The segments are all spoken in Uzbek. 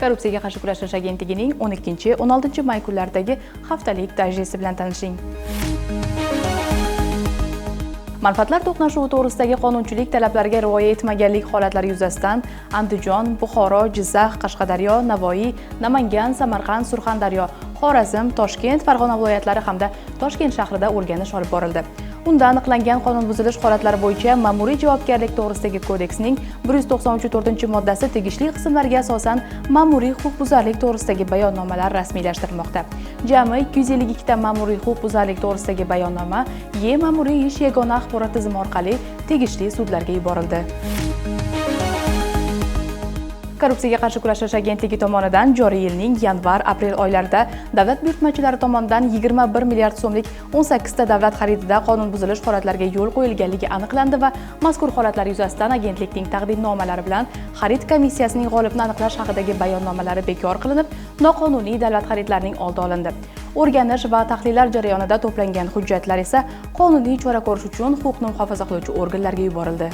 Korrupsiyaga qarshi kurashish agentligining 12-16 may kunlaridagi haftalik dayjesti bilan tanishing. Manfaatlar to'qnashuvi to'g'risidagi qonunchilik talablariga rioya etmaganlik holatlari yuzasidan Andijon, Buxoro, Jizzax, Qashqadaryo, Navoiy, Namangan, Samarqand, Surxondaryo, Xorazm, Toshkent, Farg'ona viloyatlari hamda Toshkent shahrida o'rganish olib borildi. Unda aniqlangan qonun buzilish holatlari bo'yicha ma'muriy javobgarlik to'g'risidagi kodeksning 193-moddasi tegishli qismlariga asosan ma'muriy huquqbuzarlik to'g'risidagi bayonnomalar rasmiylashtirilmoqda. Jami 252 ta ma'muriy huquqbuzarlik to'g'risidagi bayonnoma E-ma'muriy ish yagona axborot tizimi orqali tegishli sudlarga yuborildi. Korrupsiyaga qarshi kurashish agentligi tomonidan joriy yilning yanvar-aprel oylarida davlat buyurtmachilari tomonidan 21 milliard so'mlik 18 ta davlat xaridida qonun buzilish holatlariga yo'l qo'yilganligi aniqlandi va mazkur holatlar yuzasidan agentlikning taqdimnomalari bilan xarid komissiyasining g'olibni aniqlash haqidagi bayonnomalari bekor qilinib, noqonuniy davlat xaridlarining oldi olindi. O'rganish va tahlillar jarayonida to'plangan hujjatlar esa qonuniy chora ko'rish uchun huquqni muhofaza qiluvchi organlarga yuborildi.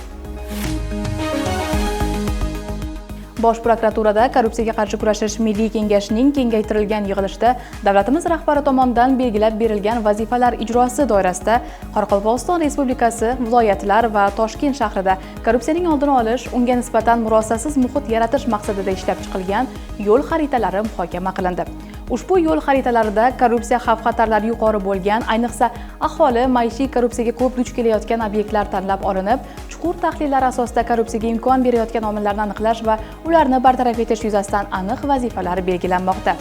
Bosh prokuraturada Korrupsiyaga qarshi kurashish milliy kengashining kengaytirilgan yig'ilishida davlatimiz rahbari tomonidan belgilab berilgan vazifalar ijrosi doirasida Qoraqalpog'iston Respublikasi, viloyatlar va Toshkent shahrida korrupsiyaning oldini olish, unga nisbatan murosasiz muhit yaratish maqsadida ishlab chiqilgan yo'l xaritalari muhokama qilindi. Ushbu yo'l xaritalarida korrupsiya xavf-xatarlari yuqori bo'lgan, ayniqsa aholi maishiy korrupsiyaga ko'p duch kelayotgan obyektlar tanlab olinib, chuqur tahlillar asosida korrupsiyaga imkon berayotgan omillarni aniqlash va ularni bartaraf etish yuzasidan aniq vazifalar belgilanmoqda.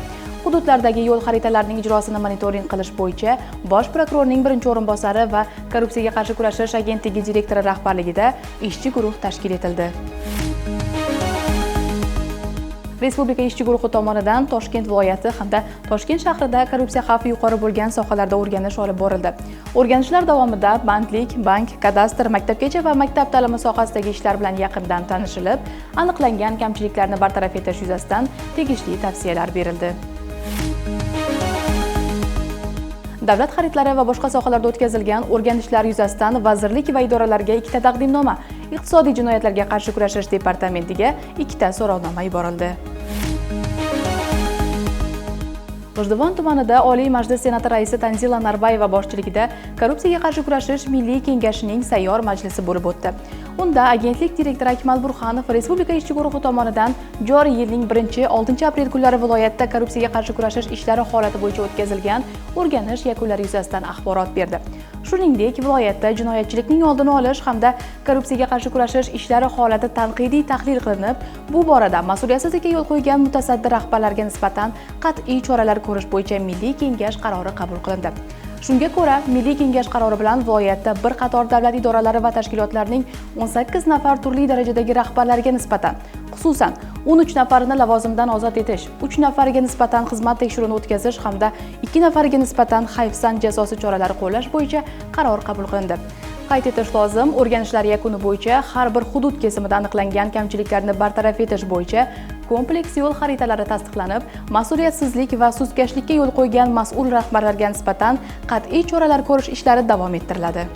Hududlardagi yo'l xaritalarining ijrosini monitoring qilish bo'yicha Bosh prokurorning birinchi o'rinbosari va Korrupsiyaga qarshi kurashish agentligi direktori rahbarligida ishchi guruh tashkil etildi. Respublika ishchi guruhi tomonidan Toshkent viloyati hamda Toshkent shahrida korrupsiya xavfi yuqori bo'lgan sohalarda o'rganish olib borildi. O'rganishlar davomida bandlik, bank, kadastr, maktabgacha va maktab ta'limi sohasidagi ishlar bilan yaqindan tanishilib, aniqlangan kamchiliklarni bartaraf etish yuzasidan tegishli tavsiyalar berildi. Davlat xaridlari va boshqa sohalarda o'tkazilgan o'rganishlar yuzasidan vazirlik va idoralarga 2 ta taqdimnoma, iqtisodiy jinoyatlarga qarshi kurashish departamentiga 2 ta so'rovnoma yuborildi. G'ijduvon tumanida Oliy Majlis Senati raisi Tanzila Narbayeva boshchiligida Korrupsiyaga qarshi kurashish milliy kengashining sayyor majlisi bo'lib o'tdi. Unda agentlik direktori Akmal Burxonov Respublika ishchi guruhi tomonidan joriy yilning 1-6 aprel kunlari viloyatda korrupsiyaga qarshi kurashish ishlari holati bo'yicha o'tkazilgan o'rganish yakunlari yuzasidan axborot berdi. Shuningdek, viloyatda jinoyatchilikning oldini olish hamda korrupsiyaga qarshi kurashish ishlari holati tanqidiy tahlil qilinib, bu borada mas'uliyatsizlikka yo'l qo'ygan mutasaddi rahbarlarga nisbatan qat'iy choralar ko'rish bo'yicha milliy kengash qarori qabul qilindi. Shunga ko'ra, milliy kengash qarori bilan viloyatda bir qator davlat idoralari va tashkilotlarining 18 nafar turli darajadagi rahbarlariga nisbatan, xususan 13 nafarini lavozimdan ozod etish, 3 nafariga nisbatan xizmat tekshiruvini o'tkazish hamda 2 nafariga nisbatan hayfsan jazosi choralari qo'llash bo'yicha qaror qabul qilindi. Qayd etish lozim, o'rganishlar yakuni bo'yicha har bir hudud kesimida aniqlangan kamchiliklarni bartaraf etish bo'yicha kompleks yo'l xaritalari tasdiqlanib, mas'uliyatsizlik va sustkashlikka yo'l qo'ygan mas'ul rahbarlarga nisbatan qat'iy choralar ko'rish ishlari davom ettiriladi.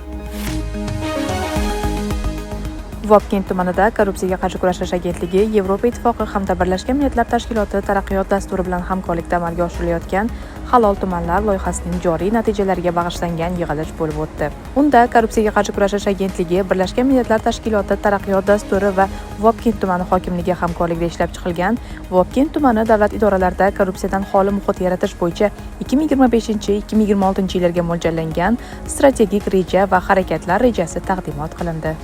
Vobkent tumanida Korrupsiyaga qarshi kurashish agentligi, Yevropa Ittifoqi hamda Birlashgan Millatlar Tashkiloti taraqqiyot dasturi bilan hamkorlikda amalga oshirilayotgan Halol tumanlar loyihasining joriy natijalariga bag'ishlangan yig'ilish bo'lib o'tdi. Unda Korrupsiyaga qarshi kurashish agentligi, Birlashgan Millatlar Tashkiloti taraqqiyot dasturi va Vobkent tumani hokimligi hamkorligida ishlab chiqilgan Vobkent tumani davlat idoralarida korrupsiyadan xoli muhit yaratish bo'yicha 2025-2026 yillarga mo'ljallangan strategik reja va harakatlar rejasi taqdimot qilindi.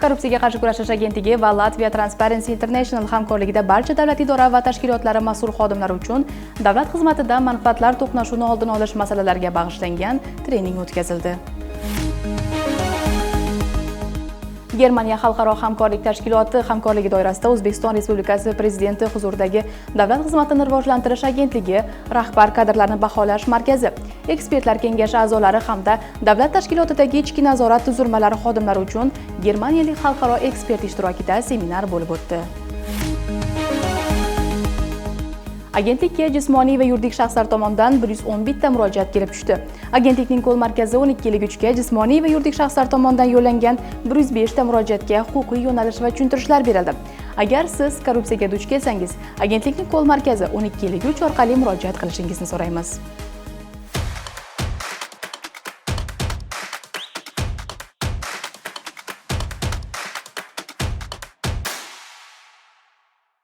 Korrupsiyaga qarshi kurashish agentligi va Latvia Transparency International hamkorligida barcha davlat idora va tashkilotlari mas'ul xodimlari uchun davlat xizmatida manfaatlar to'qnashuvini oldini olish masalalariga bag'ishlangan trening o'tkazildi. Germaniya xalqaro hamkorlik tashkiloti hamkorligi doirasida O'zbekiston Respublikasi Prezidenti huzuridagi Davlat xizmatini rivojlantirish agentligi, rahbar kadrlarni baholash markazi, ekspertlar kengashi a'zolari hamda davlat tashkilotidagi ichki nazorat tuzilmalari xodimlari uchun germaniyalik xalqaro ekspert ishtirokida seminar bo'lib o'tdi. Agentlikka jismoniy va yuridik shaxslar tomonidan 111 ta murojaat kelib tushdi. Agentlikning ko'l markazi 12.3 ga jismoniy va yuridik shaxslar tomonidan yo'llangan 105 ta murojaatga huquqiy yo'nalish va tushuntirishlar berildi. Agar siz korrupsiyaga duch kelsangiz, agentlikning ko'l markazi 12.3 orqali murojaat qilishingizni so'raymiz.